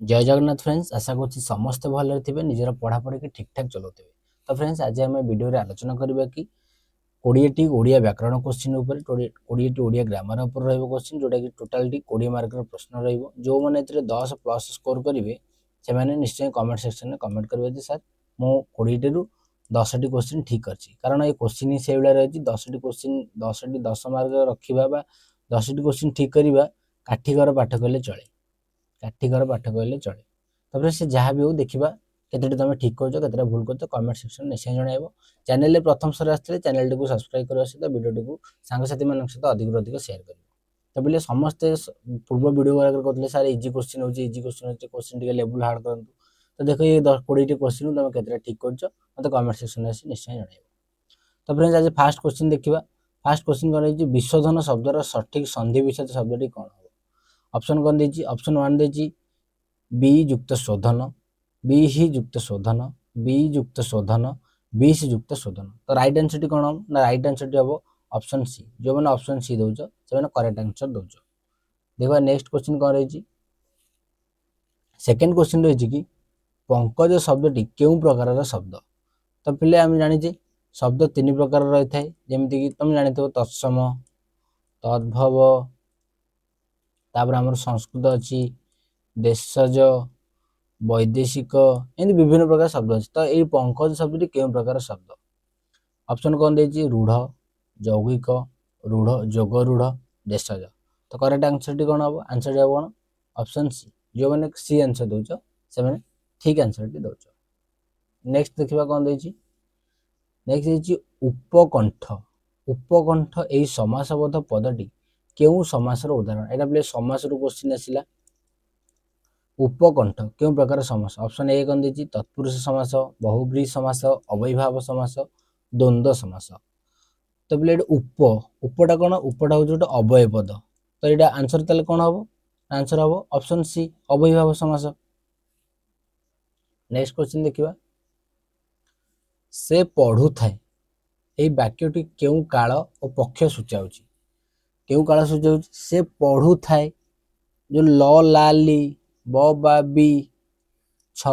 जय जगन्नाथ फ्रेंड्स, आशा करुच्ची समस्ते भले थे निजर पढ़ापढ़ी की ठीक ठाक चलाते। तो फ्रेंड्स आज आम वीडियो आलोचना करवा कि 20टी ओडिया व्याकरण क्वेश्चन उपर 20टी ओडिया ग्रामर उपर रहिबो क्वेश्चन जोटा कि टोटल 20 मार्क प्रश्न रहिबो। जो माने 10 प्लस स्कोर करेंगे से माने निश्चय कमेंट सेक्शन में कमेंट करेंगे कि सर मो 20 रु 10टी क्वेश्चन ठीक अच्छी, कारण ये क्वेश्चन ही से रही 10टी क्वेश्चन 10टी 10 मार्क रखा 10टी क्वेश्चन ठीक करवा काठिकर पाठ कले चले, काठिकर पाठ कहले चले। तापर से जहाँ भी हो देखा केते तुम ठीक कर भूल कर कमेंट सेक्शन निश्चय जन। चैनल प्रथम सर आसते चैनल टी सब्सक्राइब करने सहित वीडियो को सांगसाथी मान सहित अधिक शेयर कर। तो बोले समस्ते पूर्व वीडियो कहते सर इजी क्वेश्चन हो इजी क्वेश्चन हो क्वेश्चन टी लेवल हार्ड करूँ। तो देखो ये 20टी क्वेश्चन तुम के ठीक कर मतलब कमेंट सेक्शन में निश्चय जन। तो फ्रेंड्स आज फास्ट क्वेश्चन देखा। फास्ट क्वेश्चन कौन है, विशोधन शब्दर सठिक संधि विच्छेद शब्द कौन हो। ऑप्शन कौन देती, ऑप्शन 1 देती बी युक्त शोधन, बी ही युक्त शोधन, बी युक्त शोधन, बी सी युक्त शोधन। तो राइट आंसर टी कौन हम ना, राइट आंसर टी हम ऑप्शन सी। जो मैंने ऑप्शन सी दौच से करेक्ट आंसर दौच। देखो नेक्स्ट क्वेश्चन कौन रही, सेकेंड क्वेश्चन रही कि पंकज शब्दटी क्यों प्रकार शब्द। तो पिले आम जानी शब्द 3 प्रकार रही है, जमीक कि तुम जानी तत्सम, तद्भव, तापर आम संस्कृत अच्छी, देशज, वैदेशिक, एमती विभिन्न प्रकार शब्द अच्छे। तो ये पंकज शब्द क्यों प्रकार शब्द। ऑप्शन कौन देती रूढ़, यौगिक, रूढ़, जोग रूढ़, देशज। तो करेक्ट आंसर टी कौन हम, आंसर टी कौन ऑप्शन सी। जो मैंने सी आंसर दौच से ठीक आंसर टी दौच। नेक्स्ट देखा कौन देती, नेक्स्ट देती उपकंठ। उपकंठ यही समासबद्ध पदटी क्यों समासर उदाहरण। यहाँ पे समास रु क्वेश्चन आसला। उपकंठ क्यों प्रकार समास। ऑप्शन ए कौन देती तत्पुरुष समास, बहुब्रीहि समास, अवैभाव समास, द्वंद्व समास। तो बोले उपटा कौन, उपटा हूँ गोटे अव्यय पद। तो यहाँ आंसर ताले कौन हम, आंसर हम ऑप्शन सी अवैभाव समास। नेक्स्ट क्वेश्चन देखिए, से पढ़ू थाए यही वाक्यटी क्यों काल और पक्ष सूचाऊँच। क्यों काल सूचाऊँच, से पढ़ू थाए जो ल ला ली ब बा बी छ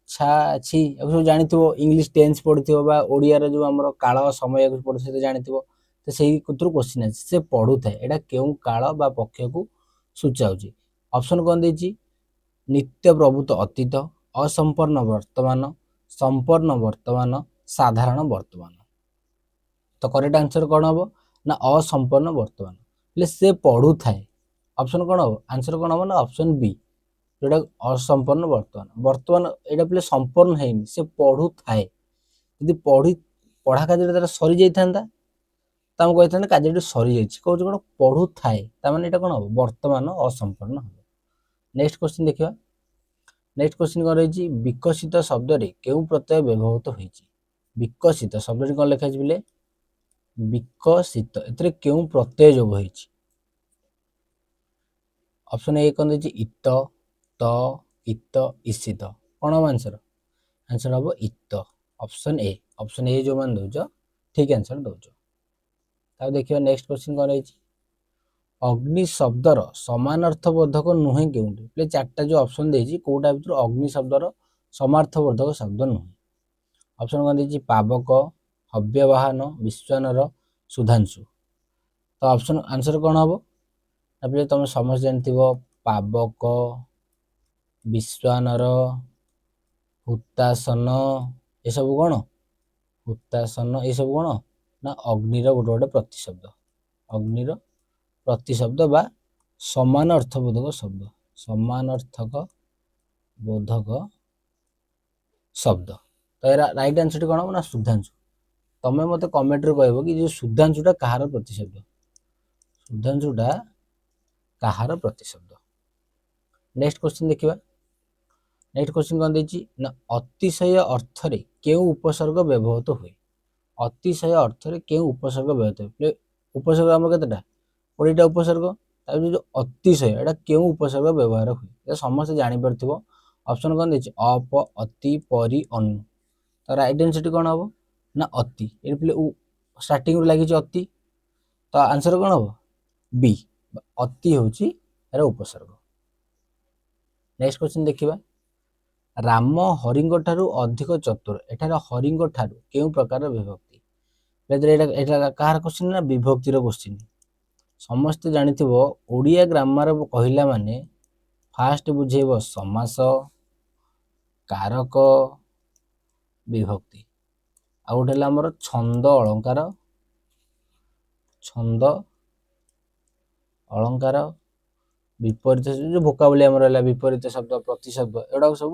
छा छि सब जानी इंग्लिश टेन्स पढ़ी ओडिया जो आम काल समय पढ़ी से जानी। तो से क्वेश्चन है से पढ़ू थाए यहाँ क्यों काल बा पक्ष को सूचाऊँच। ऑप्शन कौन देती नित्य प्रभुत अतीत, असंपन्न वर्तमान, संपन्न वर्तमान, साधारण वर्तमान। तो करेक्ट आंसर कौन हम ना असंपन्न वर्तमान। से पढ़ू थाए ऑप्शन कौन हम, आंसर कौन हम ना ऑप्शन बी जोटा असंपन्न वर्तमान। वर्तमान यहाँ पे संपन्न है से पढ़ू थाए, यदि पढ़ा कार्य सरी जाता तो आम कही कार्य सरी जाइए कौन कौन पढ़ू थाए ताने कौन हम वर्तमान असंपन्न हम। नेक्स्ट क्वेश्चन देखा। नेक्स्ट क्वेश्चन कौन रही, विकसित शब्द क्यों प्रत्यय व्यवहृत होती। विकसित शब्द कौन लिखा बोले विकसित ए क्यों प्रत्यय जोग हो। ऑप्शन ए कौन देती इत, त, इत, ईसित। कौन हम आंसर, आंसर हम इत ऑप्शन ए। ऑप्शन ए जो मान दौच ठीक आंसर दौच। तब देखिए नेक्स्ट क्वेश्चन कौन रही, अग्नि शब्दर समानार्थबोधक नुहे क्योंटी। 4टा जो ऑप्शन देती कौटा भर अग्नि शब्दर समार्थबोधक शब्द नुहे। ऑप्शन कौन देती पावक, हव्यवाहन, विश्वानर, सुधांशु। तो ऑप्शन आंसर कौन हम ना तुम समझ जानते पावक, विश्वानर, हुतासन ये सब कौन, हुतासन ये सब कौन ना अग्निर गोटे गोटे प्रतिशब्द, अग्निर प्रतिशब्द बा समान अर्थबोधक शब्द, समान अर्थक बोधक शब्द। तो राइट आंसर कौन हम ना सुधांशु। तमें मत कमेंट रे कह कि जो सुधांशुटा कहार प्रतिशब्द, सुधांशुटा कहार प्रतिशब्द। नेक्स्ट क्वेश्चन देखिए। नेक्स्ट क्वेश्चन कौन देती ना अतिशय अर्थ क्यों उपसर्ग व्यवहृत हुए। अतिशय अर्थ क्यों उपसर्ग व्यवहृत हुए। उपसर्ग आम केतेटा 20टा उपसर्ग, जो अतिशय यहाँ क्यों उपसर्ग व्यवहार हुए समस्त जापर। ऑप्शन कौन देती अप, अति, परि, अनु। तो राइट आंसर कौन हम ना अति। ये स्टार्टिंग लगी अति, तो आंसर कौन हम बी अति हूँ यार उपसर्ग। नेक्स्ट क्वेश्चन देखिबा राम हरिंग ठारू अधिक चतुर एठार हरिंग ठारू केउ प्रकार विभक्ति एटा कहार क्वेश्चन ना विभक्तिर क्वेश्चन समस्त जानिथिबो ओडिया ग्रामर कहला माने फास्ट बुझेइबो समास कारक विभक्ति आ गोटे हमर छंद अलंकार विपरीत जो भोकाबुली हमर रहला विपरीत शब्द प्रतिशब्द एडा सब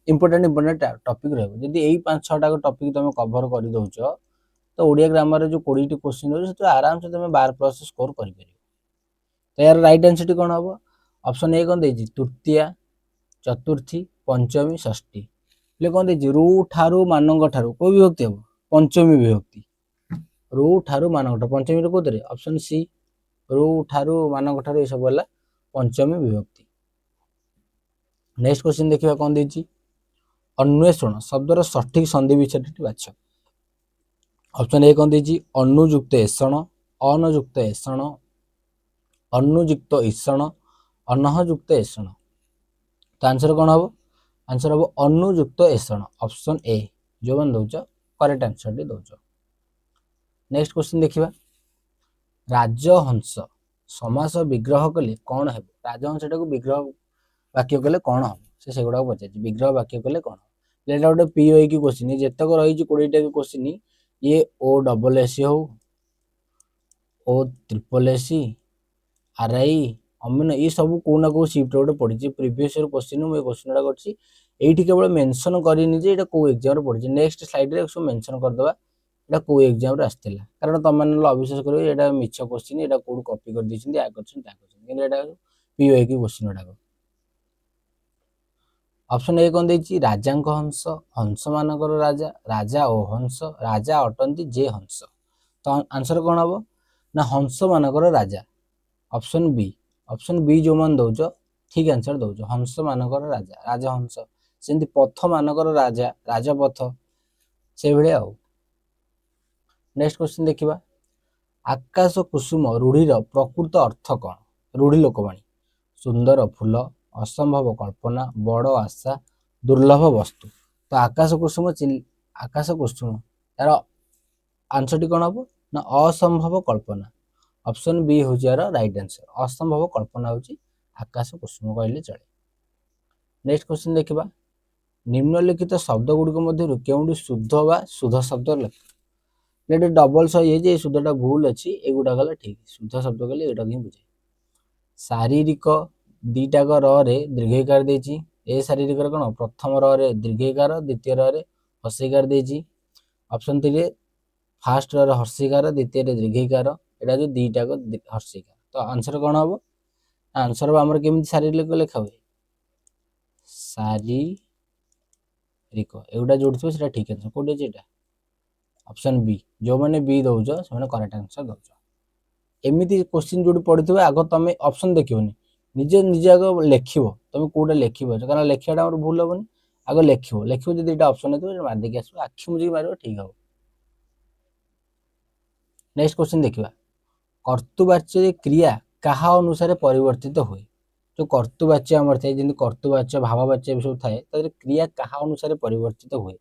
इंपोर्टेंट टॉपिक रहबो जदि एई 5-6 टा टॉपिक तुम कवर कर दउछ तो ओडिया ग्रामर जो 20 टी क्वेश्चन हो तो आराम से तुम 12+ स्कोर कर परिबो तो यार राइट आंसर कोन हबो ऑप्शन ए कोन देछि तृतीया चतुर्थी पंचमी षष्ठी ले कोन देछि रू ठारू मानंग ठारू को विभक्ति हबो पंचमी विभक्ति रू ठारू मानंग पंचमी रो कोतरे ऑप्शन सी रू ठारू मानंग ठारू ए सब होला पंचमी विभक्ति नेक्स्ट क्वेश्चन देखिबा कोन देछि अन्वेषण शब्दर सठिक संधि विच्छेदटी बाछ ऑप्शन ए कोन देछि अनुयुक्त एषण अनयुक्त एषण अनुयुक्त ईषण अनहयुक्त एषण तो आंसर कोन हबो आंसर हबो अनुयुक्त एषण ऑप्शन ए जो बन दउछ करेक्ट आंसर टी दउछ नेक्स्ट क्वेश्चन देखिबा राजहंस समास विग्रह कले कौन है राजहंस को विग्रह वाक्य कले कौन हम से सेगुड़ा पचार विग्रह वाक्य कले कौन हम गोटे पीओ की क्वेश्चन जितक रही 20टा क्वेश्चन ये ओ डबल एस हो ओ ट्रिपल एस आर आई अमीन ये सब कौ ना कौ शिफ्ट गोटे पड़ी प्रीवियस क्वेश्चन मुझे क्वेश्चन गुड़ा करছি এইটি কেবল মেনশন করিনি যে এটা কোউ এক্সাম রে পড়িছে নেক্स्ट স্লাইড রে सब मेंशन कर दबा এটা কোউ एग्जाम रे आस्थिला कारण तुम माने अविश्वास करियो এটা मिछ क्वेश्चन এটা कोड कॉपी कर दिछिन आ करछन ता करछन किंतु এটা पीओ की क्वेश्चन गुड़ा ऑप्शन ए कोन देछि राजांक हंस हंस मानकर राजा राजा ओ हंस राजा अटंती जे हंस तो आंसर कोन हबो ना हंस मानकर राजा ऑप्शन बी जो मान दउछ ठीक आंसर दउछ हंस मानकर राजा राजा हंस सेंति पथ मानकर राजा राजपथ से भले आ नेक्स्ट क्वेश्चन देखिबा आकाश कुसुम रूढ़ीर प्रकृत अर्थ कौन रूढ़ी लोकवाणी सुंदर फूल असंभव कल्पना बड़ आशा दुर्लभ वस्तु तो आकाश कुसुम यार आंसर टी कौन हम ना असंभव कल्पना ऑप्शन बी हूँ यार राइट आंसर असंभव कल्पना हूँ आकाश कुसुम कहले चले नेक्स्ट क्वेश्चन देखिबा निम्नलिखित शब्द गुड़िक मध्य केउंडी शुद्ध वा शुद्ध शब्द लेट डबल सही जे शुद्धटा भूल अच्छी एगुड़ा गला ठीक शुद्ध शब्द कले एटा ही बुझे शारीरिक दीटाक र रे दीर्घिकार देछि ए शारीरिक कोन प्रथम र रे दीर्घिकार द्वितीय र रे हर्षिकार देछि ऑप्शन 3 रे फर्स्ट र हर्षिकार द्वितीय रे दीर्घिकार एटा जो दीटाक हर्षिकार तो आंसर कोन हबो आंसर हमर केमिति शारीरिक लेखा हुए शारीरिक एगुड़ा जोड़िथबो सेटा ठीक आंसर कोडे जेटा ऑप्शन बी जो मैंने बी दउछ से माने करेक्ट आंसर दउछ एमिति क्वेश्चन जोडी पड़िथबो आगो तमे ऑप्शन देखिबोनी निजे निजे आगो लेखिबो तमे कोडा लेखिबो कारण लेखियाटा हमर भूल होबनी आगो लेखिबो जदि एटा ऑप्शन हेतु मार देके आसो आखि मुजी मारिबो ठीक हो नेक्स्ट क्वेश्चन देखिबा कर्तुवाच्य क्रिया कहा अनुसार परिवर्तित होय जो कर्तुवाच्य हमर थाए जेंति कर्तुवाच्य भाववाच्य सब थाए तदर क्रिया कहा अनुसार परिवर्तित होय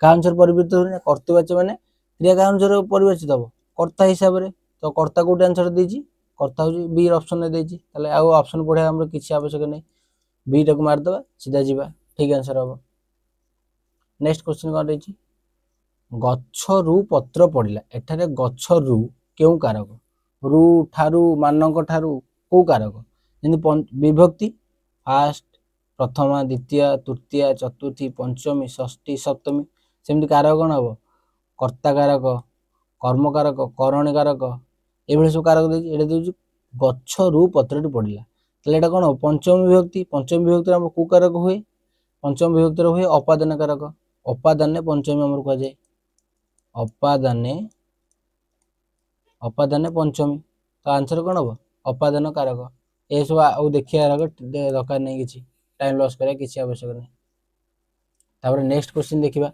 का अनुसार परिवर्तित होय कर्तुवाच्य माने क्रिया का अनुसार परिवर्तित हो कर्ता हिसाब रे तो कर्ता कोटे आंसर देछि कर्ता हो बी ऑप्शन देछि तले आ ऑप्शन पढे हमर किछि आवश्यक नै बी टाको मार दबा सीधा जीवा ठीक आंसर हो नेक्स्ट क्वेश्चन कोन देछि गच्छ रु पत्र पड़िला एठारे गच्छ रु केउ कारक रु ठारू मानक ठारू को कारक जेंति विभक्ति फर्स्ट प्रथमा द्वितीय तृतीय चतुर्थी पंचमी षष्ठी सप्तमी सेमति कारक कोन हबो कर्ता कारक कर्म कारक करण कारक एभଳି सब कारक देछि एटा देछि गच्छ रु पत्रटी पड़िला तले एटा कोन पंचमी विभक्ति हम को कारक हुए पंचमी विभक्ति हुए अपादान कारक अपादान पंचमी हमर कह जाय अपादान पंचमी तो आंसर कोन हबो अपादान कारक ए सब आ देखिया दरकार नै किछि टाइम लॉस करे किछि आवश्यक नै तापर नेक्स्ट क्वेश्चन देखिबा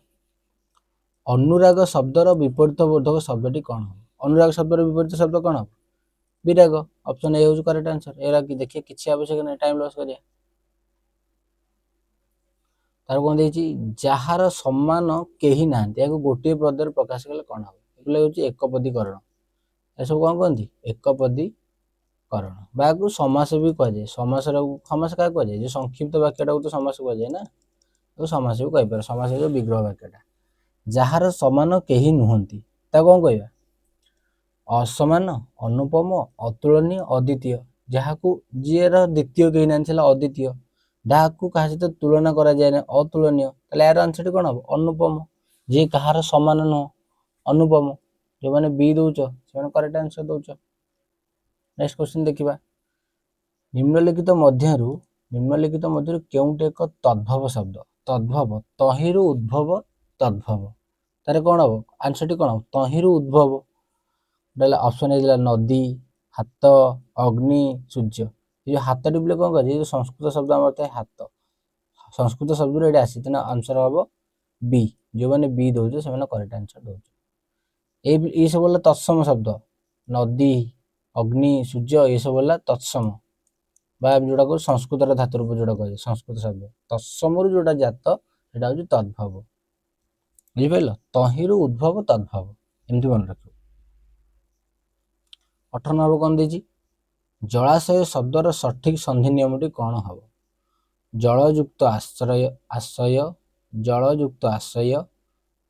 अनुराग शब्दर विपरीत बोधक शब्दटी कौन हो अनुराग शब्दर विपरीत शब्द कौन हो विराग ऑप्शन ए हो करेक्ट आंसर एरा कि देखिए किछि आवश्यक नै टाइम लॉस करिया ତାର କ'ଣ ଦେଇଛି, ଯାହାର ସମାନ କେହି ନାହାନ୍ତି, ଏହାକୁ ଗୋଟିଏ ପଦରେ ପ୍ରକାଶ କଲେ କ'ଣ ହବ? ଏଗୁলো ହେଉଛି ଏକପଦୀକରଣ। ଏସବୁ କ'ଣ କୁହନ୍ତି? ଏକପଦୀକରଣ ବା ଏହାକୁ ସମାସ ବି କୁହାଯାଏ। ସମାସ କାହାକୁ କୁହାଯାଏ? ଯେ ସଂକ୍ଷିପ୍ତ ବାକ୍ୟଟାକୁ ତ ସମାସ କୁହାଯାଏ ନା, ତାକୁ ସମାସ ବି କହିପାରେ। ସମାସ ହେଉଛି ବିଗ୍ରହ ବାକ୍ୟଟା। ଯାହାର ସମାନ କେହି ନୁହନ୍ତି ତାକୁ କ'ଣ କହିବା? ଅସମାନ, ଅନୁପମ, ଅତୁଳନୀୟ, ଅଦ୍ୱିତୀୟ। ଯାହାକୁ ଯିଏର ଦ୍ୱିତୀୟ କେହି ନାହାନ୍ତି ହେଲା ଅଦ୍ୱିତୀୟ। ଯାହାକୁ କାହା ସହିତ ତୁଳନା କରାଯାଏ ନା, ଅତୁଳନୀୟ। ତାହେଲେ ଏହାର ଆନ୍ସରଟି କ'ଣ ହବ? ଅନୁପମ। ଯିଏ କାହାର ସମାନ ନୁହଁ, ଅନୁପମ। ଯେଉଁମାନେ ବି ଦଉଛ ସେମାନେ କରେକ୍ଟ ଆନ୍ସର ଦଉଛ। ନେକ୍ସଟ କ୍ୱେଶ୍ଚିନ୍ ଦେଖିବା। ନିମ୍ନଲିଖିତ ମଧ୍ୟରୁ କେଉଁଟି ଏକ ତଦ୍ଭବ ଶବ୍ଦ? ତଦ୍ଭବ, ତହିଁରୁ ଉଦ୍ଭବ, ତଦ୍ଭବ। ତାର କ'ଣ ହବ? ଆନ୍ସରଟି କ'ଣ ହବ? ତହିଁରୁ ଉଦ୍ଭବ। ଅପସନ୍ ହେଇଥିଲା ନଦୀ, ହାତ, ଅଗ୍ନି, ସୂର୍ଯ୍ୟ। ଏ ଯେଉଁ ହାତ ଟିପିଲେ କ'ଣ କରିବେ? ଏ ଯେଉଁ ସଂସ୍କୃତ ଶବ୍ଦ ଆମର ଥାଏ ହାତ, ସଂସ୍କୃତ ଶବ୍ଦରୁ ଏଇଟା ଆସିଛି, ତେଣୁ ଆନ୍ସର ହବ ବି। ଯେଉଁମାନେ ବି ଦଉଛ ସେମାନେ କରେକ୍ଟ ଆନ୍ସର ଦଉଛ। ଏସବୁ ହେଲା ତତ୍ସମ ଶବ୍ଦ। ନଦୀ, ଅଗ୍ନି, ସୂର୍ଯ୍ୟ ଏସବୁ ହେଲା ତତ୍ସମ ବା ଯୋଉଟାକୁ ସଂସ୍କୃତର ଧାତୁ ରୂପ ଯୋଉଟା କୁହାଯାଏ, ସଂସ୍କୃତ ଶବ୍ଦ। ତତ୍ସମରୁ ଯୋଉଟା ଜାତ ସେଇଟା ହେଉଛି ତଦ୍ଭବ। ବୁଝିପାରିଲ? ତହିଁରୁ ଉଦ୍ଭବ, ତଦ୍ଭବ, ଏମିତି ମନେ ରଖିବ। 18 ନମ୍ବର କ'ଣ ଦେଇଛି? ଜଳାଶୟ ଶବ୍ଦର ସଠିକ ସନ୍ଧି ନିୟମଟି କ'ଣ ହବ? ଜଳଯୁକ୍ତ ଆଶୟ, ଜଳଯୁକ୍ତ ଆଶୟ,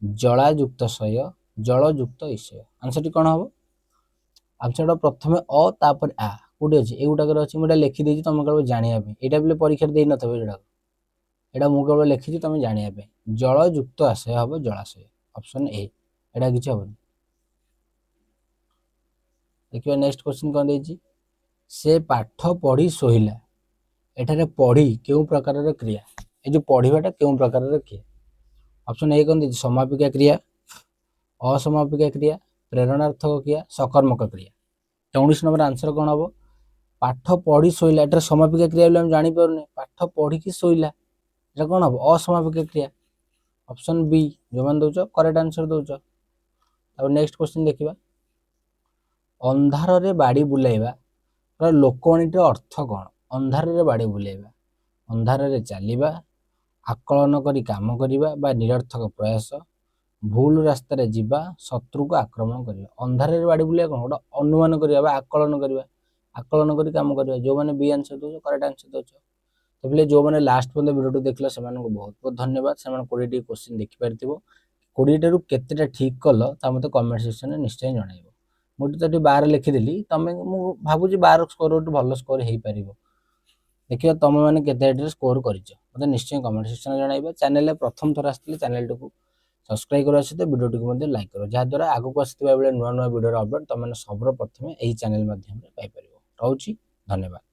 ଜଳାଯୁକ୍ତ ଶୟ, ଜଳଯୁକ୍ତ ଇଶୟ। ଆନ୍ସରଟି କ'ଣ ହବ? ଆନ୍ସରଟା ପ୍ରଥମେ ଅ ତାପରେ ଆ କୋଉଠି ଅଛି? ଏଗୁଡ଼ାକରେ ଅଛି। ମୁଁ ଏଇଟା ଲେଖିଦେଇଛି ତମେ କେବଳ ଜାଣିବା ପାଇଁ। ଏଇଟା ବି ପରୀକ୍ଷାରେ ଦେଇନଥିବ ଏଗୁଡ଼ାକ। ଏଇଟା ମୁଁ କେବଳ ଲେଖିଛି ତମେ ଜାଣିବା ପାଇଁ। ଜଳଯୁକ୍ତ ଆଶୟ ହବ ଜଳାଶୟ। Option A. ଏଇଟା କିଛି ହବନି। ଦେଖିବା ନେକ୍ସଟ କ୍ୱେଶ୍ଚିନ୍ କ'ଣ ଦେଇଛି? ସେ ପାଠ ପଢ଼ି ଶୋଇଲା। ଏଠାରେ ପଢ଼ି କେଉଁ ପ୍ରକାରର କ୍ରିୟା? ଏ ଯେଉଁ ପଢ଼ିବାଟା କେଉଁ ପ୍ରକାରର କ୍ରିୟା? ଅପସନ୍ ଏ କ'ଣ ଦେଇଛି? ସମାପିକା କ୍ରିୟା, ଅସମାପିକା କ୍ରିୟା, ପ୍ରେରଣାର୍ଥକ କ୍ରିୟା, ସକର୍ମକ କ୍ରିୟା। 19 ନମ୍ବର ଆନ୍ସର କ'ଣ ହବ? ପାଠ ପଢ଼ି ଶୋଇଲା। ଏଠାରେ ସମାପିକା କ୍ରିୟା ବୋଲି ଆମେ ଜାଣିପାରୁନେ। ପାଠ ପଢ଼ିକି ଶୋଇଲା, ଏଟା କ'ଣ ହବ? ଅସମାପିକା କ୍ରିୟା। Option B. ଯେଉଁମାନେ ଦଉଛ କରେକ୍ଟ ଆନ୍ସର ଦଉଛ। ଆଉ ନେକ୍ସଟ କ୍ୱେଶ୍ଚିନ୍ ଦେଖିବା। ଅନ୍ଧାରରେ ବାଡ଼ି ବୁଲାଇବା ଲୋକୱାଣୀଟିର ଅର୍ଥ କ'ଣ? ଅନ୍ଧାରରେ ବାଡ଼ି ବୁଲାଇବା, ଅନ୍ଧାରରେ ଚାଲିବା, ଆକଳନ କରି କାମ କରିବା ବା ନିରର୍ଥକ ପ୍ରୟାସ, ଭୁଲ ରାସ୍ତାରେ ଯିବା, ଶତ୍ରୁକୁ ଆକ୍ରମଣ କରିବା। ଅନ୍ଧାରରେ ବାଡ଼ି ବୁଲାଇବା କ'ଣ? ଗୋଟେ ଅନୁମାନ କରିବା ବା ଆକଳନ କରିବା, ଆକଳନ କରି କାମ କରିବା। ଯେଉଁମାନେ ବି ଆନ୍ସର ଦଉଛ କରେକ୍ଟ ଆନ୍ସର ଦଉଛ। ତାହେଲେ ଯେଉଁମାନେ ଲାଷ୍ଟ ପର୍ଯ୍ୟନ୍ତ ଭିଡ଼ିଓଟି ଦେଖିଲ ସେମାନଙ୍କୁ ବହୁତ ବହୁତ ଧନ୍ୟବାଦ। ସେମାନେ 20ଟି କ୍ୱେଶ୍ଚିନ୍ ଦେଖିପାରିଥିବ। 20ଟାରୁ କେତେଟା ଠିକ୍ କଲ ତା ମୋତେ କମେଣ୍ଟ ସେକ୍ସନରେ ନିଶ୍ଚୟ ଜଣାଇବ। ମୁଁ ତ ଏଠି 12 ଲେଖିଦେଲି, ମୁଁ ଭାବୁଛି 12 ସ୍କୋର ଗୋଟେ ଭଲ ସ୍କୋର ହେଇପାରିବ। ଦେଖିବା ତମେମାନେ କେତେ ଏଠାରେ ସ୍କୋର କରିଛ, ମୋତେ ନିଶ୍ଚୟ କମେଣ୍ଟ ସେକ୍ସନରେ ଜଣାଇବ। ଚ୍ୟାନେଲରେ ପ୍ରଥମ ଥର ଆସିଥିଲେ ଚ୍ୟାନେଲଟିକୁ ସବସ୍କ୍ରାଇବ୍ କରିବା ସହିତ ଭିଡ଼ିଓଟିକୁ ମଧ୍ୟ ଲାଇକ୍ କର, ଯାହାଦ୍ୱାରା ଆଗକୁ ଆସିଥିବା ବେଳେ ନୂଆ ନୂଆ ଭିଡ଼ିଓର ଅପଡେଟ୍ ତମେମାନେ ସର୍ବପ୍ରଥମେ ଏହି ଚ୍ୟାନେଲ ମାଧ୍ୟମରେ ପାଇପାରିବ। ରହୁଛି, ଧନ୍ୟବାଦ।